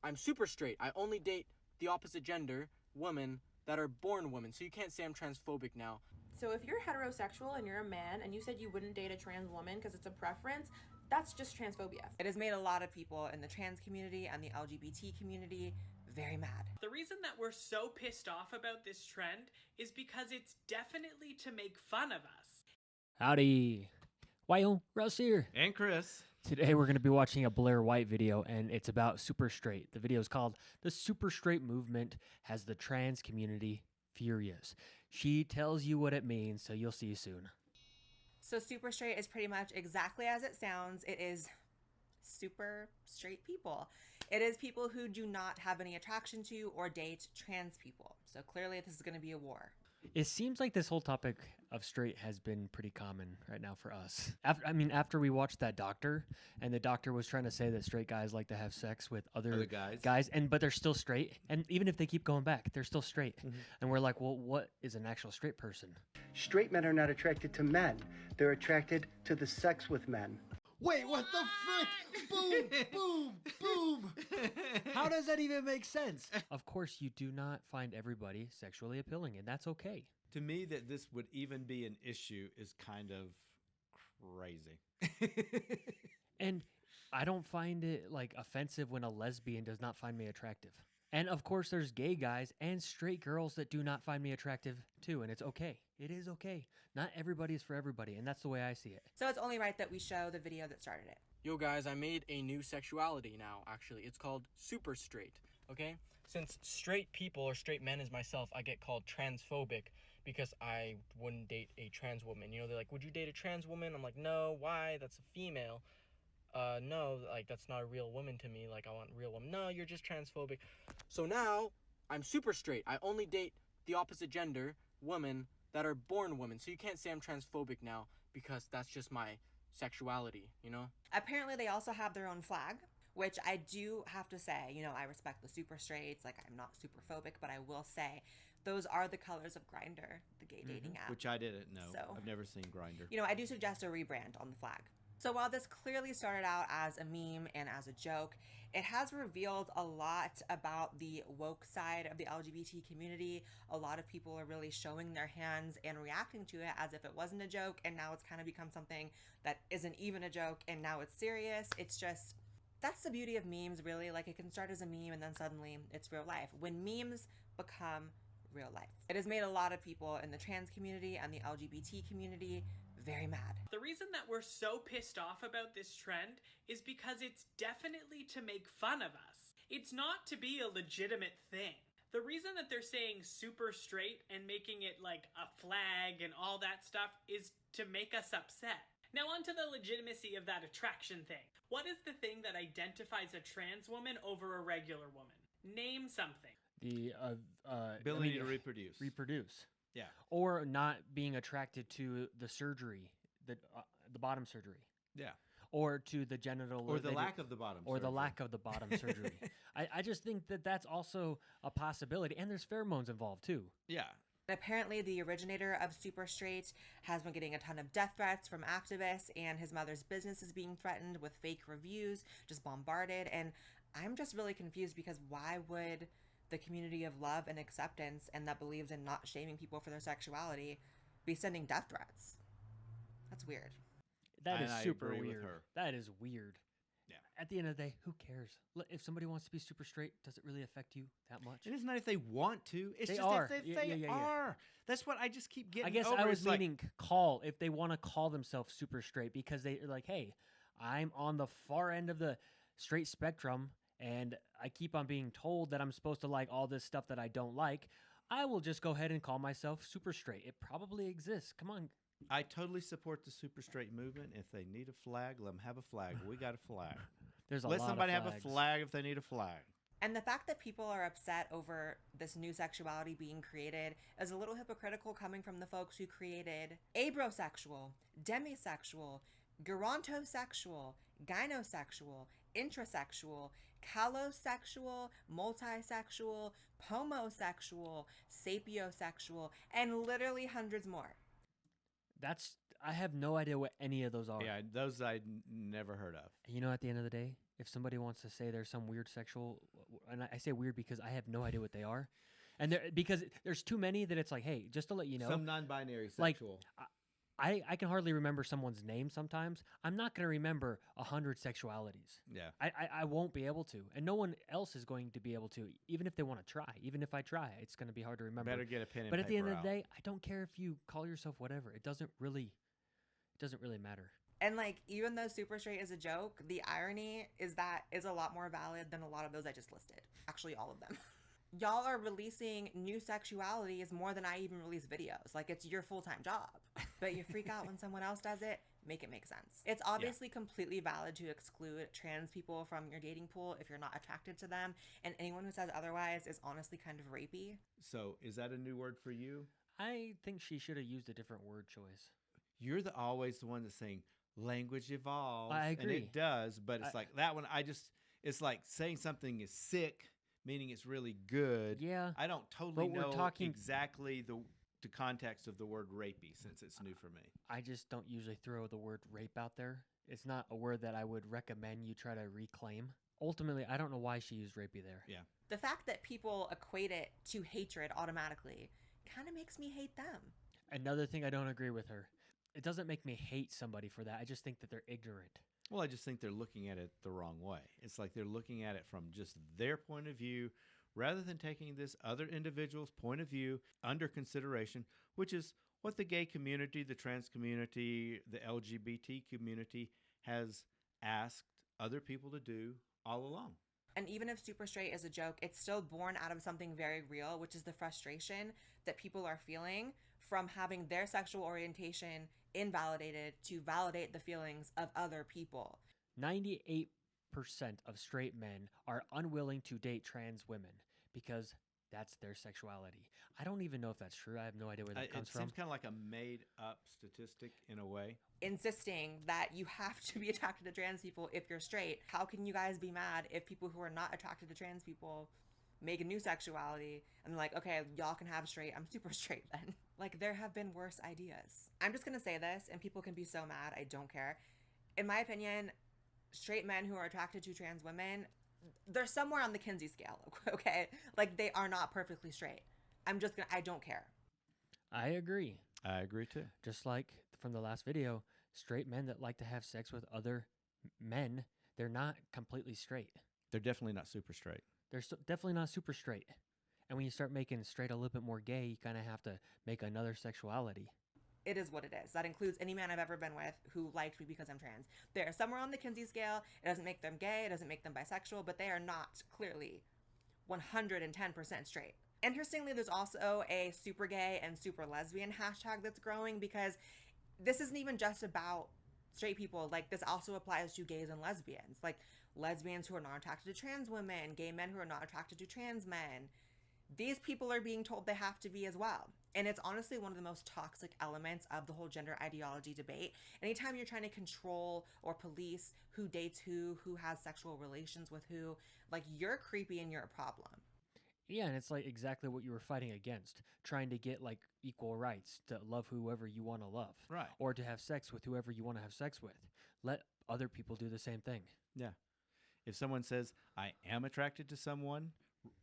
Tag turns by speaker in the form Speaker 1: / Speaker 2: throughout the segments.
Speaker 1: I'm super straight. I only date the opposite gender, women that are born women. So you can't say I'm transphobic now.
Speaker 2: So if you're heterosexual and you're a man and you said you wouldn't date a trans woman because it's a preference, that's just transphobia. It has made a lot of people in the trans community and the LGBT community very mad.
Speaker 3: The reason that we're so pissed off about this trend is because it's definitely to make fun of us.
Speaker 4: Howdy. Wyo, Russ here.
Speaker 5: And Chris.
Speaker 4: Today we're going to be watching a Blaire White video, and it's about super straight. The video is called "The Super Straight Movement Has the Trans Community Furious." She tells you what it means, so you'll see soon.
Speaker 2: So super straight is pretty much exactly as it sounds. It is super straight people. It is people who do not have any attraction to or date trans people. So clearly this is going to be a war.
Speaker 4: It seems like this whole topic of straight has been pretty common right now for us. After we watched that doctor, and the doctor was trying to say that straight guys like to have sex with other guys, but they're still straight. And even if they keep going back, they're still straight. Mm-hmm. And we're like, well, what is an actual straight person?
Speaker 6: Straight men are not attracted to men. They're attracted to the sex with men.
Speaker 7: Wait, what the frick? Boom, boom, boom. How does that even make sense?
Speaker 4: Of course, you do not find everybody sexually appealing, and that's okay.
Speaker 5: To me, that this would even be an issue is kind of crazy.
Speaker 4: And I don't find it like offensive when a lesbian does not find me attractive. And of course, there's gay guys and straight girls that do not find me attractive too, and it's okay. It is okay. Not everybody is for everybody, and that's the way I see it.
Speaker 2: So it's only right that we show the video that started it.
Speaker 1: Yo guys, I made a new sexuality now, actually. It's called super straight, okay? Since straight people or straight men as myself, I get called transphobic because I wouldn't date a trans woman. You know, they're like, would you date a trans woman? I'm like, no, why? That's a female. No, like, that's not a real woman to me. Like, I want real woman. No, you're just transphobic. So now, I'm super straight. I only date the opposite gender, women that are born women. So you can't say I'm transphobic now because that's just my sexuality, you know?
Speaker 2: Apparently they also have their own flag, which I do have to say, you know, I respect the super straights. Like, I'm not super phobic, but I will say those are the colors of Grindr, the gay dating app.
Speaker 5: Which I didn't know.
Speaker 2: So,
Speaker 5: I've never seen Grindr.
Speaker 2: You know, I do suggest a rebrand on the flag. So while this clearly started out as a meme and as a joke, it has revealed a lot about the woke side of the LGBT community. A lot of people are really showing their hands and reacting to it as if it wasn't a joke, and now it's kind of become something that isn't even a joke, and now it's serious. It's just, that's the beauty of memes, really. Like, it can start as a meme and then suddenly it's real life. When memes become real life. It has made a lot of people in the trans community and the LGBT community very mad.
Speaker 3: The reason that we're so pissed off about this trend is because it's definitely to make fun of us. It's not to be a legitimate thing. The reason that they're saying super straight and making it like a flag and all that stuff is to make us upset. Now onto the legitimacy of that attraction thing. What is the thing that identifies a trans woman over a regular woman? Name something.
Speaker 4: The
Speaker 5: ability to reproduce.
Speaker 4: Reproduce.
Speaker 5: Yeah.
Speaker 4: Or not being attracted to the surgery, the bottom surgery.
Speaker 5: Yeah.
Speaker 4: Or to the genital.
Speaker 5: Or the lack of the bottom surgery.
Speaker 4: Or the lack of the bottom surgery. I just think that that's also a possibility. And there's pheromones involved too.
Speaker 5: Yeah.
Speaker 2: Apparently, the originator of Super Straight has been getting a ton of death threats from activists, and his mother's business is being threatened with fake reviews, just bombarded. And I'm just really confused because why would the community of love and acceptance and that believes in not shaming people for their sexuality be sending death threats? That's weird.
Speaker 4: That is super weird. That is weird.
Speaker 5: Yeah.
Speaker 4: At the end of the day, who cares? If somebody wants to be super straight, does it really affect you that much?
Speaker 5: It isn't that if they want to. It's
Speaker 4: they
Speaker 5: just
Speaker 4: are.
Speaker 5: if they are. That's what I just keep getting
Speaker 4: I guess
Speaker 5: over.
Speaker 4: I was meaning if they want to call themselves super straight because they're like, hey, I'm on the far end of the straight spectrum and I keep on being told that I'm supposed to like all this stuff that I don't like. I will just go ahead and call myself super straight. It probably exists. Come on.
Speaker 5: I totally support the super straight movement. If they need a flag, let them have a flag. We got a flag.
Speaker 4: There's a
Speaker 5: let
Speaker 4: lot
Speaker 5: somebody
Speaker 4: of
Speaker 5: have a flag if they need a flag.
Speaker 2: And the fact that people are upset over this new sexuality being created is a little hypocritical coming from the folks who created abrosexual, demisexual, gerontosexual, gynosexual, intrasexual, calosexual, multisexual, pomosexual, sapiosexual, and literally hundreds more.
Speaker 4: I have no idea what any of those are.
Speaker 5: Yeah, those I never heard of.
Speaker 4: You know, at the end of the day, if somebody wants to say there's some weird sexual, and I say weird because I have no idea what they are, and because there's too many that it's like, hey, just to let you know,
Speaker 5: Some non-binary
Speaker 4: like,
Speaker 5: sexual.
Speaker 4: I can hardly remember someone's name sometimes. I'm not going to remember 100 sexualities.
Speaker 5: Yeah.
Speaker 4: I won't be able to. And no one else is going to be able to, even if they want to try. Even if I try, it's going to be hard to remember.
Speaker 5: Better get a pen and
Speaker 4: But at the end
Speaker 5: paper
Speaker 4: of the
Speaker 5: out.
Speaker 4: day, I don't care if you call yourself whatever. It doesn't really matter.
Speaker 2: And like, even though super straight is a joke, the irony is that is a lot more valid than a lot of those I just listed. Actually, all of them. Y'all are releasing new sexualities more than I even release videos. Like, it's your full-time job. But you freak out when someone else does it. Make it make sense. It's obviously completely valid to exclude trans people from your dating pool if you're not attracted to them. And anyone who says otherwise is honestly kind of rapey.
Speaker 5: So is that a new word for you?
Speaker 4: I think she should have used a different word choice.
Speaker 5: You're always the one that's saying language evolves.
Speaker 4: I
Speaker 5: And
Speaker 4: agree.
Speaker 5: it does, but it's like that one, it's like saying something is sick, meaning it's really good.
Speaker 4: Yeah.
Speaker 5: I don't totally
Speaker 4: But we're
Speaker 5: know
Speaker 4: talking-
Speaker 5: exactly the context of the word rapey since it's new for me.
Speaker 4: I just don't usually throw the word rape out there. It's not a word that I would recommend you try to reclaim. Ultimately, I don't know why she used rapey there.
Speaker 5: Yeah.
Speaker 2: The fact that people equate it to hatred automatically kind of makes me hate them.
Speaker 4: Another thing I don't agree with her. It doesn't make me hate somebody for that. I just think that they're ignorant.
Speaker 5: Well, I just think they're looking at it the wrong way. It's like they're looking at it from just their point of view rather than taking this other individual's point of view under consideration, which is what the gay community, the trans community, the LGBT community has asked other people to do all along.
Speaker 2: And even if super straight is a joke, it's still born out of something very real, which is the frustration that people are feeling from having their sexual orientation invalidated to validate the feelings of other people.
Speaker 4: 98% of straight men are unwilling to date trans women because that's their sexuality. I don't even know if that's true. I have no idea where that comes
Speaker 5: It
Speaker 4: from.
Speaker 5: seems kind of like a made-up statistic in a way.
Speaker 2: Insisting that you have to be attracted to trans people if you're straight. How can you guys be mad if people who are not attracted to trans people make a new sexuality and they're like, okay, y'all can have straight, I'm super straight then. Like, there have been worse ideas. I'm just gonna say this, and people can be so mad, I don't care. In my opinion, straight men who are attracted to trans women, they're somewhere on the Kinsey scale, okay? Like, they are not perfectly straight. I don't care.
Speaker 4: I agree.
Speaker 5: I agree too.
Speaker 4: Just like from the last video, straight men that like to have sex with other men, they're not completely straight.
Speaker 5: They're definitely not super straight.
Speaker 4: They're definitely not super straight. And when you start making straight a little bit more gay, you kind of have to make another sexuality.
Speaker 2: It is what it is. That includes any man I've ever been with who liked me because I'm trans. They're somewhere on the Kinsey scale. It doesn't make them gay. It doesn't make them bisexual, but they are not clearly 110% straight. Interestingly, there's also a super gay and super lesbian hashtag that's growing because this isn't even just about straight people. Like, this also applies to gays and lesbians. Like, lesbians who are not attracted to trans women, gay men who are not attracted to trans men. These people are being told they have to be as well. And it's honestly one of the most toxic elements of the whole gender ideology debate. Anytime you're trying to control or police who dates who has sexual relations with who, like, you're creepy and you're a problem.
Speaker 4: Yeah, and it's like exactly what you were fighting against, trying to get like equal rights to love whoever you want to love.
Speaker 5: Right.
Speaker 4: Or to have sex with whoever you want to have sex with. Let other people do the same thing.
Speaker 5: Yeah. If someone says, I am attracted to someone,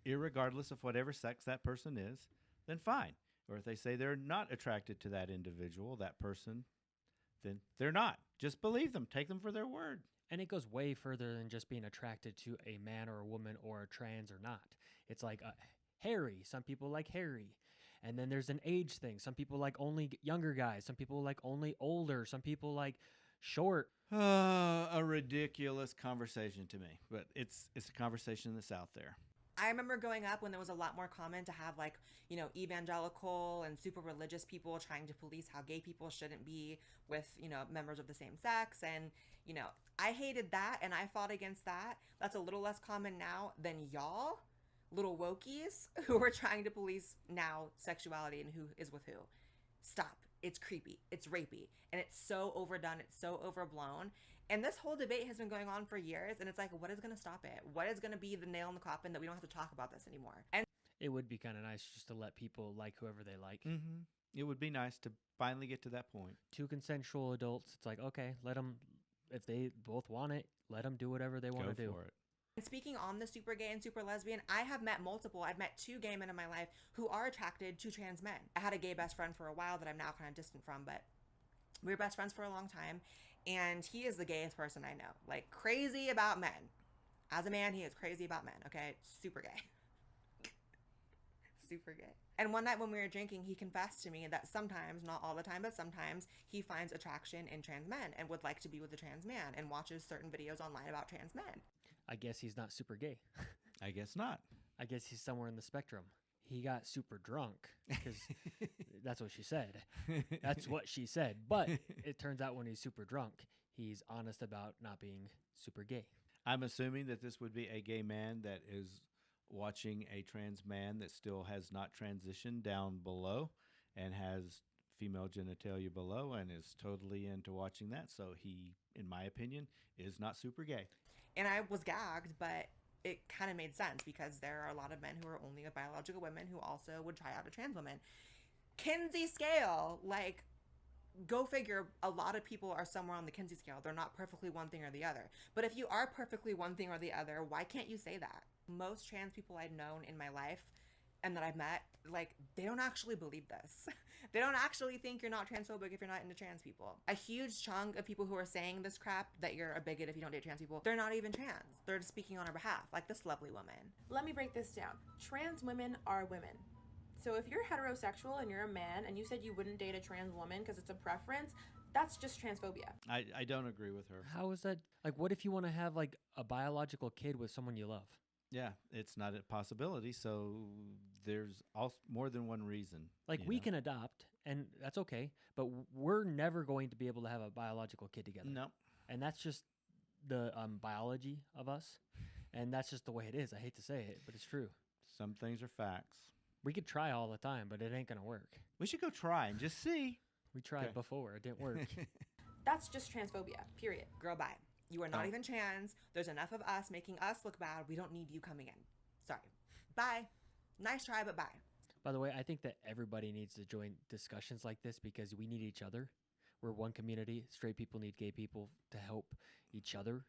Speaker 5: irregardless of whatever sex that person is, then fine. Or if they say they're not attracted to that individual, that person, then they're not. Just believe them. Take them for their word.
Speaker 4: And it goes way further than just being attracted to a man or a woman or a trans or not. It's like hairy. Some people like hairy. And then there's an age thing. Some people like only younger guys. Some people like only older. Some people like short.
Speaker 5: A ridiculous conversation to me, but it's a conversation that's out there.
Speaker 2: I remember growing up when there was a lot more common to have, like, you know, evangelical and super religious people trying to police how gay people shouldn't be with, you know, members of the same sex. And, you know, I hated that and I fought against that. That's a little less common now than y'all, little wokies, who are trying to police now sexuality and who is with who. Stop. It's creepy. It's rapey. And it's so overdone. It's so overblown. And this whole debate has been going on for years. And it's like, what is going to stop it? What is going to be the nail in the coffin that we don't have to talk about this anymore? And
Speaker 4: It would be kind of nice just to let people like whoever they like.
Speaker 5: Mm-hmm. It would be nice to finally get to that point.
Speaker 4: Two consensual adults, it's like, okay, let them, if they both want it, Let them do whatever they want to do.
Speaker 5: Go for it.
Speaker 2: And speaking on the super gay and super lesbian, I have met multiple. I've met 2 gay men in my life who are attracted to trans men. I had a gay best friend for a while that I'm now kind of distant from, but we were best friends for a long time. And he is the gayest person I know. Like, crazy about men. As a man, he is crazy about men, okay? Super gay. Super gay. And one night when we were drinking, he confessed to me that sometimes, not all the time, but sometimes, he finds attraction in trans men and would like to be with a trans man and watches certain videos online about trans men.
Speaker 4: I guess he's not super gay.
Speaker 5: I guess not.
Speaker 4: I guess he's somewhere in the spectrum. He got super drunk because that's what she said. That's what she said. But it turns out when he's super drunk, he's honest about not being super gay.
Speaker 5: I'm assuming that this would be a gay man that is watching a trans man that still has not transitioned down below and has female genitalia below and is totally into watching that. So he, in my opinion, is not super gay.
Speaker 2: And I was gagged, but it kind of made sense because there are a lot of men who are only with biological women who also would try out a trans woman. Kinsey scale, like, go figure, a lot of people are somewhere on the Kinsey scale. They're not perfectly one thing or the other. But if you are perfectly one thing or the other, why can't you say that? Most trans people I've known in my life and that I've met, like, they don't actually believe this. They don't actually think you're not transphobic if you're not into trans people. A huge chunk of people who are saying this crap, that you're a bigot if you don't date trans people, they're not even trans. They're just speaking on our behalf, like this lovely woman.
Speaker 8: Let me break this down. Trans women are women. So if you're heterosexual and you're a man and you said you wouldn't date a trans woman because it's a preference, that's just transphobia.
Speaker 5: I don't agree with her.
Speaker 4: How is that? Like, what if you want to have, like, a biological kid with someone you love?
Speaker 5: Yeah, it's not a possibility. So there's more than one reason.
Speaker 4: Like, we can adopt, and that's okay, but we're never going to be able to have a biological kid together.
Speaker 5: No.
Speaker 4: And that's just the biology of us, and that's just the way it is. I hate to say it, but it's true.
Speaker 5: Some things are facts.
Speaker 4: We could try all the time, but it ain't going to work.
Speaker 5: We should go try and just see.
Speaker 4: We tried before. It didn't work.
Speaker 8: That's just transphobia, period.
Speaker 2: Girl, bye. You are not even trans. There's enough of us making us look bad. We don't need you coming in. Sorry. Bye. Nice try, but bye.
Speaker 4: By the way, I think that everybody needs to join discussions like this because we need each other. We're one community. Straight people need gay people to help each other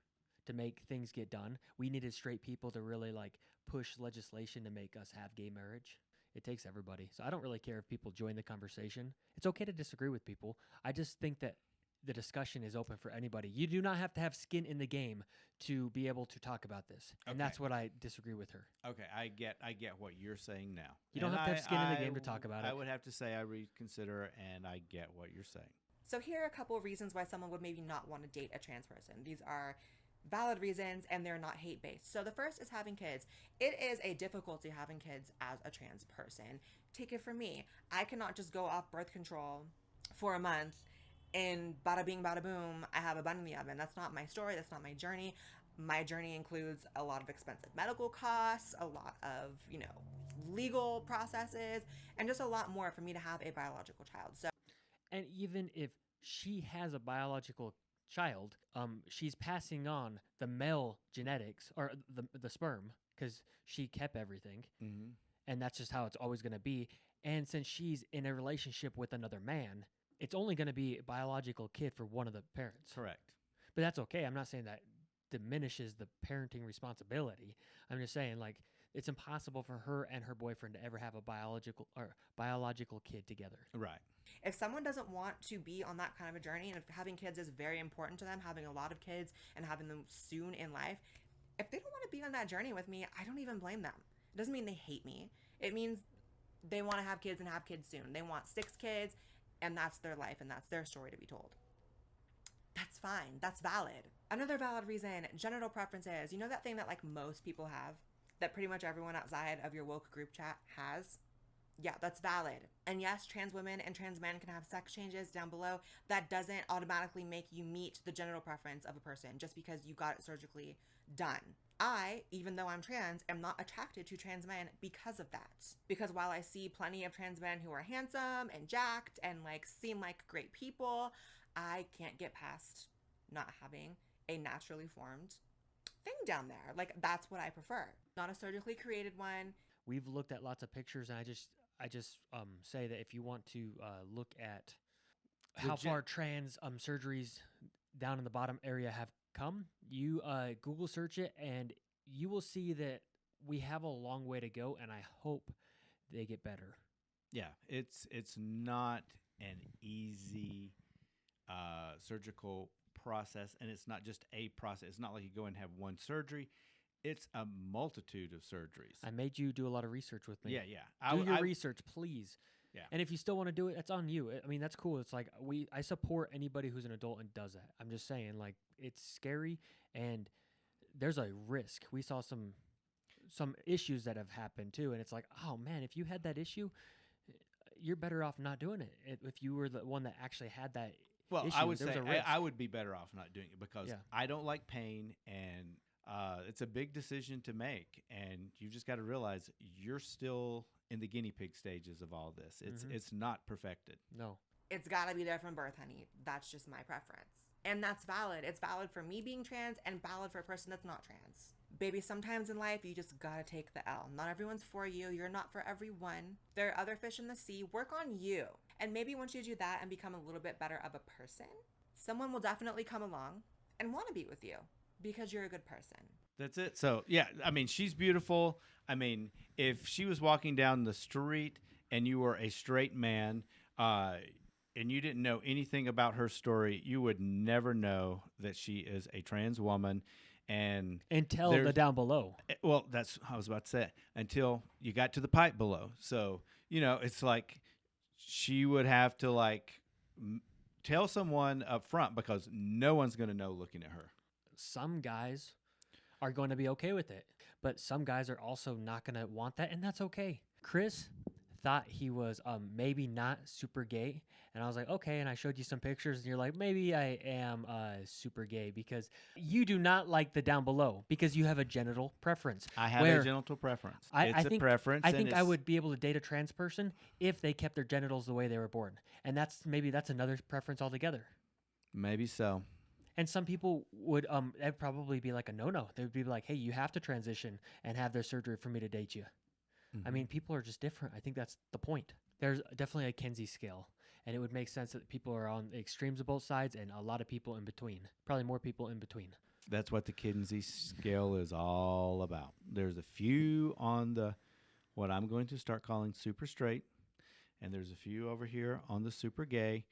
Speaker 4: to make things get done. We needed straight people to really, like, push legislation to make us have gay marriage. It takes everybody. So I don't really care if people join the conversation. It's okay to disagree with people. I just think that the discussion is open for anybody. You do not have to have skin in the game to be able to talk about this. And that's what I disagree with her.
Speaker 5: Okay, I get what you're saying now.
Speaker 4: You don't have to have skin in the game to talk about it.
Speaker 5: I would have to say I reconsider, and I get what you're saying.
Speaker 2: So here are a couple of reasons why someone would maybe not want to date a trans person. These are valid reasons, and they're not hate-based. So the first is having kids. It is a difficulty having kids as a trans person. Take it from me. I cannot just go off birth control for a month and bada bing, bada boom, I have a bun in the oven. That's not my story. That's not my journey. My journey includes a lot of expensive medical costs, a lot of, legal processes, and just a lot more for me to have a biological child. So,
Speaker 4: and even if she has a biological child, she's passing on the male genetics or the sperm because she kept everything.
Speaker 5: Mm-hmm.
Speaker 4: And that's just how it's always going to be. And since she's in a relationship with another man, it's only going to be a biological kid for one of the parents.
Speaker 5: Correct.
Speaker 4: But that's okay. I'm not saying that diminishes the parenting responsibility. I'm just saying, like, it's impossible for her and her boyfriend to ever have a biological kid together.
Speaker 5: Right.
Speaker 2: If someone doesn't want to be on that kind of a journey, and if having kids is very important to them, having a lot of kids and having them soon in life, if they don't want to be on that journey with me, I don't even blame them. It doesn't mean they hate me. It means they want to have kids and have kids soon. They want 6 kids, and that's their life, and that's their story to be told. That's fine. That's valid. Another valid reason, genital preferences. You know that thing that, like, most people have? That pretty much everyone outside of your woke group chat has? Yeah, that's valid. And yes, trans women and trans men can have sex changes down below. That doesn't automatically make you meet the genital preference of a person just because you got it surgically done. I, even though I'm trans, am not attracted to trans men because of that. Because while I see plenty of trans men who are handsome and jacked and, like, seem like great people, I can't get past not having a naturally formed thing down there. Like, that's what I prefer. Not a surgically created one.
Speaker 4: We've looked at lots of pictures, and I just say that if you want to look at how far trans surgeries down in the bottom area have come, you Google search it, and you will see that we have a long way to go, and I hope they get better.
Speaker 5: Yeah, it's not an easy surgical process, and it's not just a process. It's not like you go and have one surgery. It's a multitude of surgeries.
Speaker 4: I made you do a lot of research with me.
Speaker 5: Yeah.
Speaker 4: Do your research, please.
Speaker 5: Yeah.
Speaker 4: And if you still want to do it, that's on you. I mean, that's cool. It's like I support anybody who's an adult and does that. I'm just saying, like, it's scary and there's a risk. We saw some issues that have happened too, and it's like, oh man, if you had that issue, you're better off not doing it. If you were the one that actually had that
Speaker 5: well,
Speaker 4: issue,
Speaker 5: I would say
Speaker 4: there's a risk.
Speaker 5: I would be better off not doing it because
Speaker 4: Yeah.
Speaker 5: I don't like pain, and it's a big decision to make, and you just got to realize you're still in the guinea pig stages of all this. It's not perfected.
Speaker 4: No.
Speaker 2: It's got to be there from birth, honey. That's just my preference. And that's valid. It's valid for me being trans and valid for a person that's not trans. Baby, sometimes in life, you just gotta take the L. Not everyone's for you. You're not for everyone. There are other fish in the sea. Work on you. And maybe once you do that and become a little bit better of a person, someone will definitely come along and want to be with you because you're a good person.
Speaker 5: That's it. So, yeah, I mean, she's beautiful. I mean, if she was walking down the street and you were a straight man and you didn't know anything about her story, you would never know that she is a trans woman. And
Speaker 4: until the down below.
Speaker 5: Well, that's I was about to say. Until you got to the pipe below. So, it's like she would have to, like, tell someone up front because no one's going to know looking at her.
Speaker 4: Some guys are going to be okay with it, but some guys are also not going to want that, and that's okay. Chris thought he was maybe not super gay, and I was like, okay, and I showed you some pictures, and you're like, maybe I am super gay because you do not like the down below because you have a genital preference.
Speaker 5: I have a genital preference. It's a preference.
Speaker 4: I think I would be able to date a trans person if they kept their genitals the way they were born, and that's another preference altogether.
Speaker 5: Maybe so.
Speaker 4: And some people would that'd probably be like a no-no. They would be like, hey, you have to transition and have their surgery for me to date you. I mean, people are just different. I think that's the point. There's definitely a Kinsey scale, and it would make sense that people are on the extremes of both sides and a lot of people in between. Probably more people in between.
Speaker 5: That's what the Kinsey scale is all about. There's a few on the what I'm going to start calling super straight, and there's a few over here on the super gay,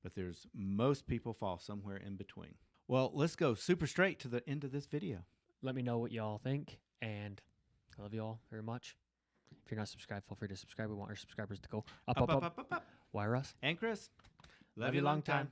Speaker 5: but there's most people fall somewhere in between. Well, let's go super straight to the end of this video.
Speaker 4: Let me know what y'all think, and I love you all very much. If you're not subscribed, feel free to subscribe. We want our subscribers to go up. Why, Russ?
Speaker 5: And Chris.
Speaker 4: Love you long time.